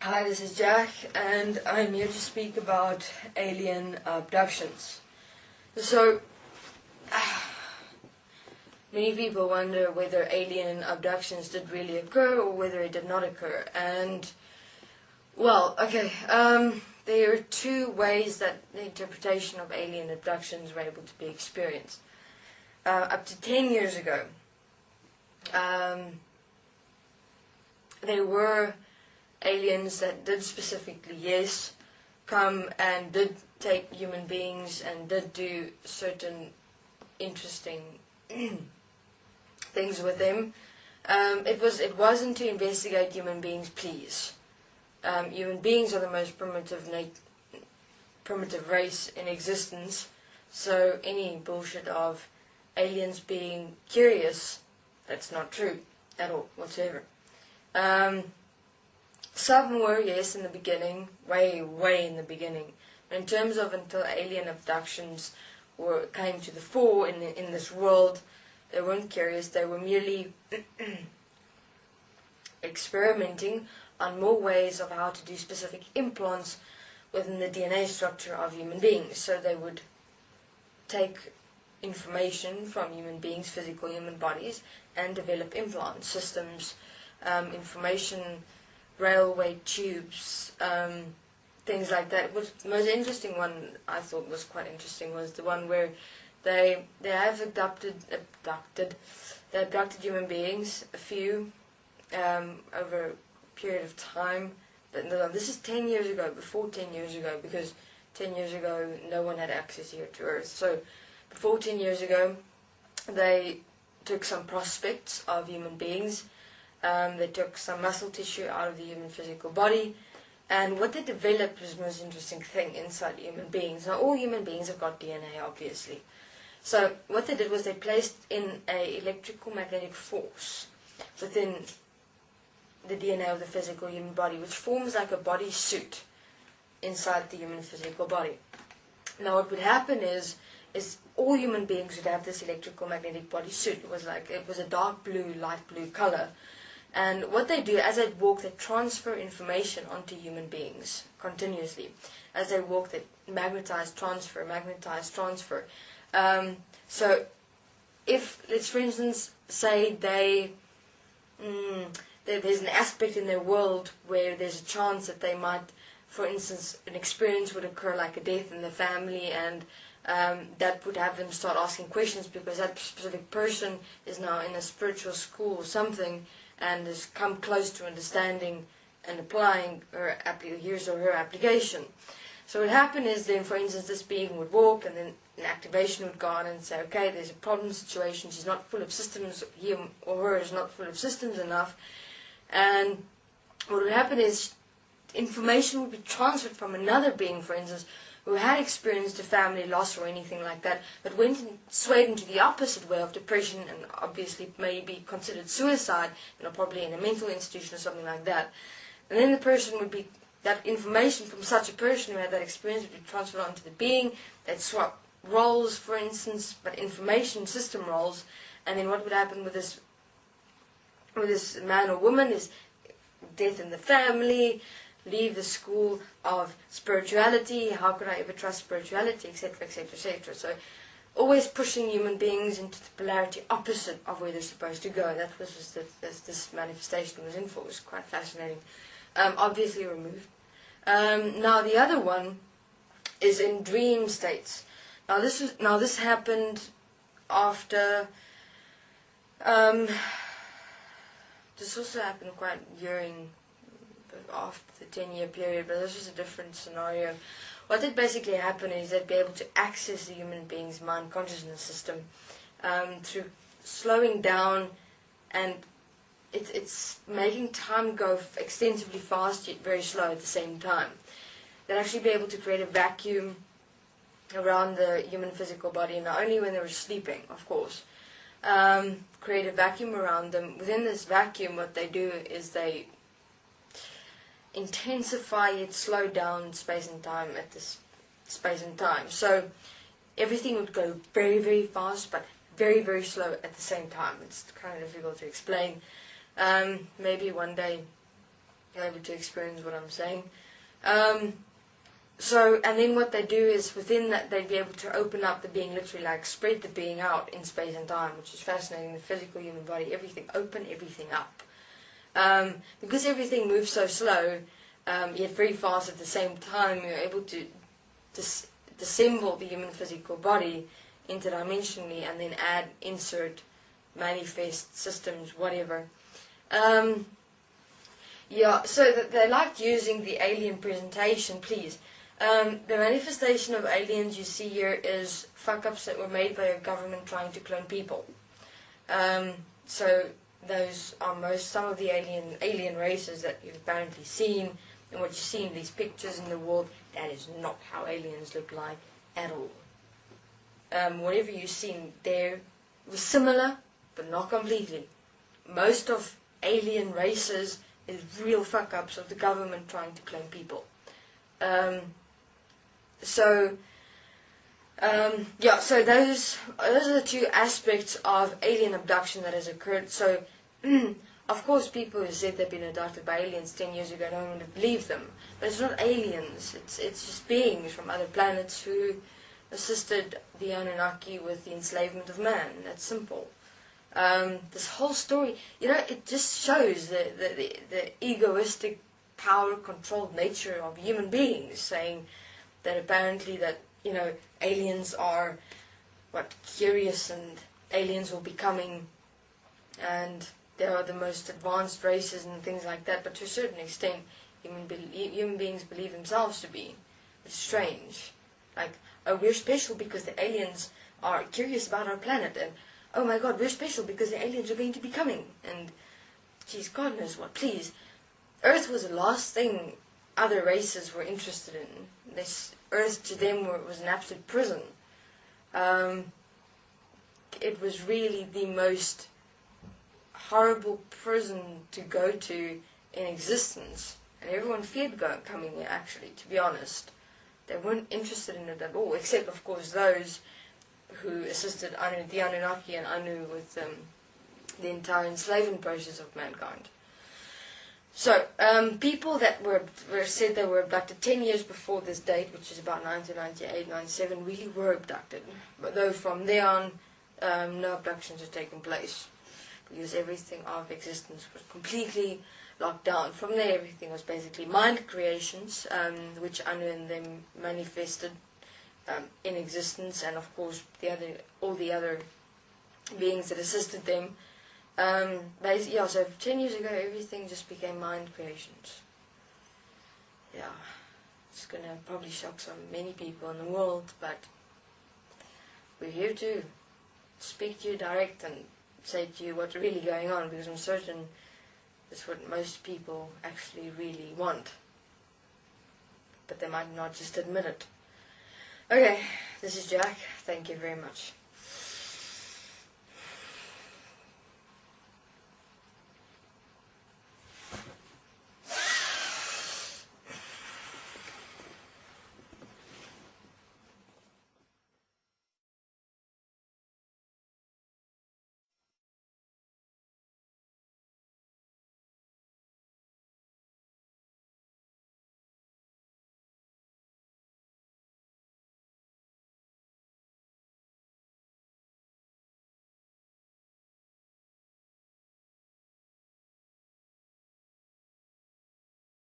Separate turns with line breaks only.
Hi, this is Jack, and I'm here to speak about alien abductions. So, many people wonder whether alien abductions did really occur or whether it did not occur. And, well, okay, there are two ways that the interpretation of alien abductions were able to be experienced. Up to 10 years ago, there were aliens that did specifically, yes, come and did take human beings and did do certain interesting things with them. It wasn't to investigate human beings, please. Human beings are the most primitive race in existence, so any bullshit of aliens being curious, that's not true at all whatsoever. Some were, yes, in the beginning, way in the beginning. But in terms of until alien abductions came to the fore in this world, they weren't curious. They were merely experimenting on more ways of how to do specific implants within the DNA structure of human beings. So they would take information from human beings, physical human bodies, and develop implant systems, information railway tubes, things like that. The most interesting one I thought was quite interesting was the one where they have abducted human beings, a few, over a period of time. But no, this is 10 years ago, before 10 years ago, because 10 years ago no one had access here to Earth. So before 10 years ago, they took some prospects of human beings. They took some muscle tissue out of the human physical body, and what they developed was the most interesting thing inside human beings. Now, all human beings have got DNA, obviously. So what they did was they placed in a electrical magnetic force within the DNA of the physical human body, which forms like a body suit inside the human physical body. Now, what would happen is all human beings would have this electrical magnetic body suit. It was a dark blue, light blue color. And what they do, as they walk, they transfer information onto human beings continuously. As they walk, they magnetize, transfer. So if, let's for instance say there's an aspect in their world where there's a chance that they might, for instance, an experience would occur like a death in the family, and that would have them start asking questions because that specific person is now in a spiritual school or something, and has come close to understanding and applying his or her application. So what happened is then, for instance, this being would walk, and then an activation would go on and say, okay, there's a problem situation, she's not full of systems, he or her is not full of systems enough, and what would happen is information would be transferred from another being, for instance, who had experienced a family loss or anything like that, but went and swayed into the opposite way of depression and obviously maybe considered suicide, probably in a mental institution or something like that. And then the person would be, that information from such a person who had that experience would be transferred onto the being. They'd swap roles, for instance, but information system roles. And then what would happen with this man or woman is death in the family, leave the school of spirituality, how could I ever trust spirituality, etc., etc., etc. So always pushing human beings into the polarity opposite of where they're supposed to go. That was just this manifestation was in for. It was quite fascinating. Obviously removed. Now the other one is in dream states. Now this happened after. This also happened quite after the 10-year period, but this was a different scenario. What did basically happen is they'd be able to access the human being's mind consciousness system through slowing down, and it's making time go extensively fast yet very slow at the same time. They'd actually be able to create a vacuum around the human physical body, not only when they were sleeping, of course. Create a vacuum around them. Within this vacuum, what they do is they intensify yet slow down space and time at this space and time. So everything would go very, very fast, but very, very slow at the same time. It's kind of difficult to explain. Maybe one day able to experience what I'm saying. And then what they do is within that they'd be able to open up the being, literally like spread the being out in space and time, which is fascinating. The physical human body, everything, open everything up. Because everything moves so slow, yet very fast at the same time, you're able to disassemble the human physical body interdimensionally and then add, insert, manifest systems, whatever. Yeah, so that they liked using the alien presentation, please. The manifestation of aliens you see here is fuck-ups that were made by a government trying to clone people. So those are some of the alien races that you've apparently seen, and what you see in these pictures in the world, that is not how aliens look like at all. Whatever you've seen there was similar, but not completely. Most of alien races is real fuck-ups of the government trying to clone people. So those are the two aspects of alien abduction that has occurred. So, of course, people who said they've been abducted by aliens 10 years ago, no one would believe them. But it's not aliens. It's just beings from other planets who assisted the Anunnaki with the enslavement of man. That's simple. This whole story, it just shows the egoistic, power-controlled nature of human beings, saying that apparently that, aliens are, curious, and aliens will be coming, and they are the most advanced races and things like that, but to a certain extent, human beings believe themselves to be. It's strange. Like, oh, we're special because the aliens are curious about our planet, and oh my God, we're special because the aliens are going to be coming, and geez, God knows what, please. Earth was the last thing other races were interested in. This Earth to them was an absolute prison. It was really the most horrible prison to go to in existence, and everyone feared coming here, actually, to be honest. They weren't interested in it at all, except of course those who assisted the Anunnaki and Anu with the entire enslavement process of mankind. So, people that were said they were abducted 10 years before this date, which is about 1998, 97, really were abducted. But though from there on, no abductions had taken place, because everything of existence was completely locked down. From there, everything was basically mind creations, which Anu and them manifested in existence, and of course all the other beings that assisted them. So 10 years ago, everything just became mind creations. Yeah, it's going to probably shock many people in the world, but we're here to speak to you direct and say to you what's really going on, because I'm certain it's what most people actually really want, but they might not just admit it. Okay, this is Jack. Thank you very much.